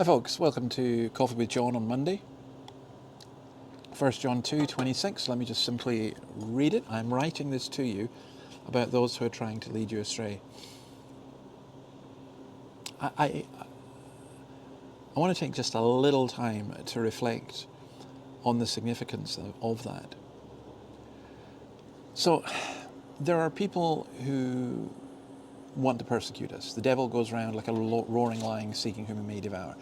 Hi folks, welcome to Coffee with John on Monday. 1 John 2:26, let me just simply read it. I'm writing this to you about those who are trying to lead you astray. I want to take just a little time to reflect on the significance of that. So, there are people who want to persecute us. The devil goes around like a roaring lion seeking whom he may devour.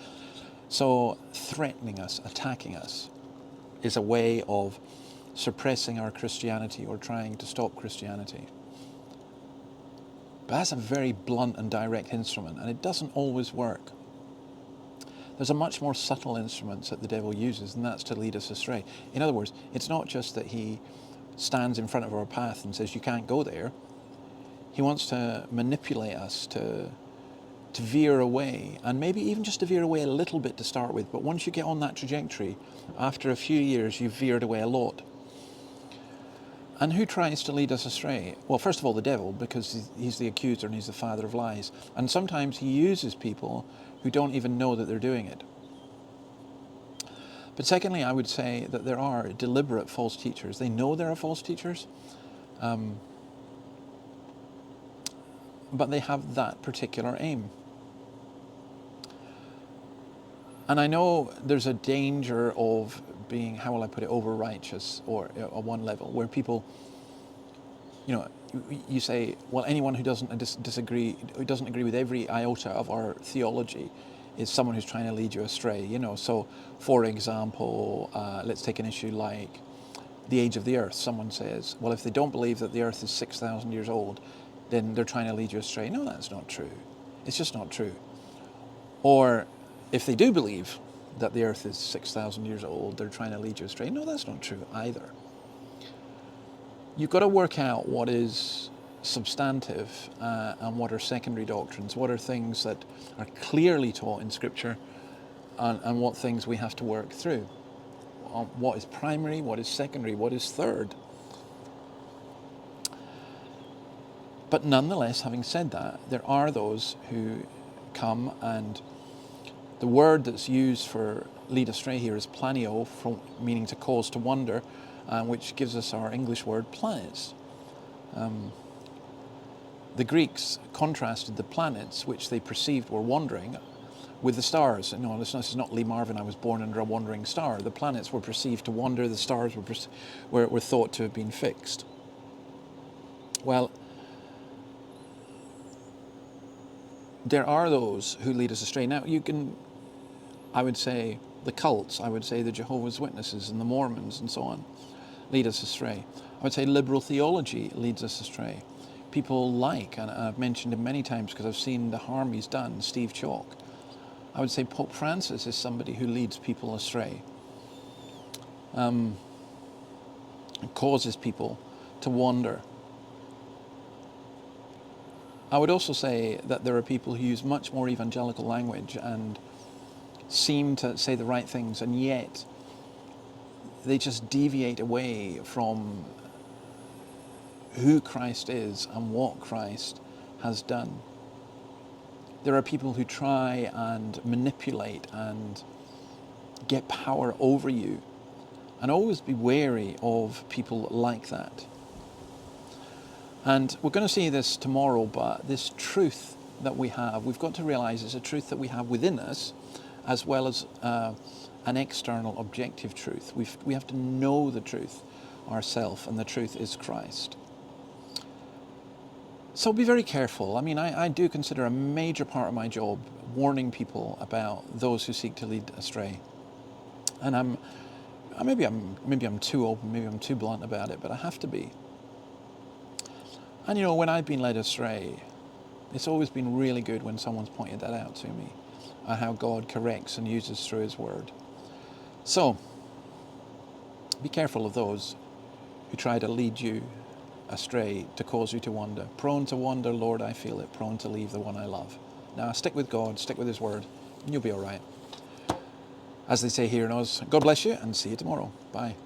So threatening us, attacking us, is a way of suppressing our Christianity or trying to stop Christianity. But that's a very blunt and direct instrument, and it doesn't always work. There's a much more subtle instrument that the devil uses, and that's to lead us astray. In other words, it's not just that he stands in front of our path and says, you can't go there. He wants to manipulate us to veer away, and maybe even just to veer away a little bit to start with. But once you get on that trajectory, after a few years, you've veered away a lot. And who tries to lead us astray? Well, first of all, the devil, because he's the accuser and he's the father of lies. And sometimes he uses people who don't even know that they're doing it. But secondly, I would say that there are deliberate false teachers. They know there are false teachers, but they have that particular aim. And I know there's a danger of being, how will I put it, over-righteous, or at one level, where people, you say, well, anyone who doesn't who doesn't agree with every iota of our theology is someone who's trying to lead you astray, So, for example, let's take an issue like the age of the earth. Someone says, well, if they don't believe that the earth is 6,000 years old, then they're trying to lead you astray. No, that's not true. It's just not true. Or if they do believe that the earth is 6,000 years old, they're trying to lead you astray. No, that's not true either. You've got to work out what is substantive and what are secondary doctrines, what are things that are clearly taught in Scripture, and what things we have to work through. What is primary, what is secondary, what is third. But nonetheless, having said that, there are those who come, and the word that's used for lead astray here is planio, meaning to cause to wonder, which gives us our English word planets. The Greeks contrasted the planets, which they perceived were wandering, with the stars. No, this is not Lee Marvin, I was born under a wandering star. The planets were perceived to wander, the stars were thought to have been fixed. Well, there are those who lead us astray. Now, I would say the cults, I would say the Jehovah's Witnesses and the Mormons and so on, lead us astray. I would say liberal theology leads us astray. People like, and I've mentioned him many times because I've seen the harm he's done, Steve Chalk. I would say Pope Francis is somebody who leads people astray. Causes people to wander. I would also say that there are people who use much more evangelical language and seem to say the right things, and yet they just deviate away from who Christ is and what Christ has done. There are people who try and manipulate and get power over you, and always be wary of people like that. And we're going to see this tomorrow, but this truth that we have, we've got to realize it's a truth that we have within us, as well as an external objective truth. We have to know the truth ourselves, and the truth is Christ. So be very careful. I mean, I do consider a major part of my job warning people about those who seek to lead astray. And maybe I'm too open, maybe I'm too blunt about it, but I have to be. And when I've been led astray, it's always been really good when someone's pointed that out to me, and how God corrects and uses through His Word. So, be careful of those who try to lead you astray, to cause you to wander. Prone to wander, Lord, I feel it. Prone to leave the one I love. Now, stick with God, stick with His Word, and you'll be all right. As they say here in Oz, God bless you, and see you tomorrow. Bye.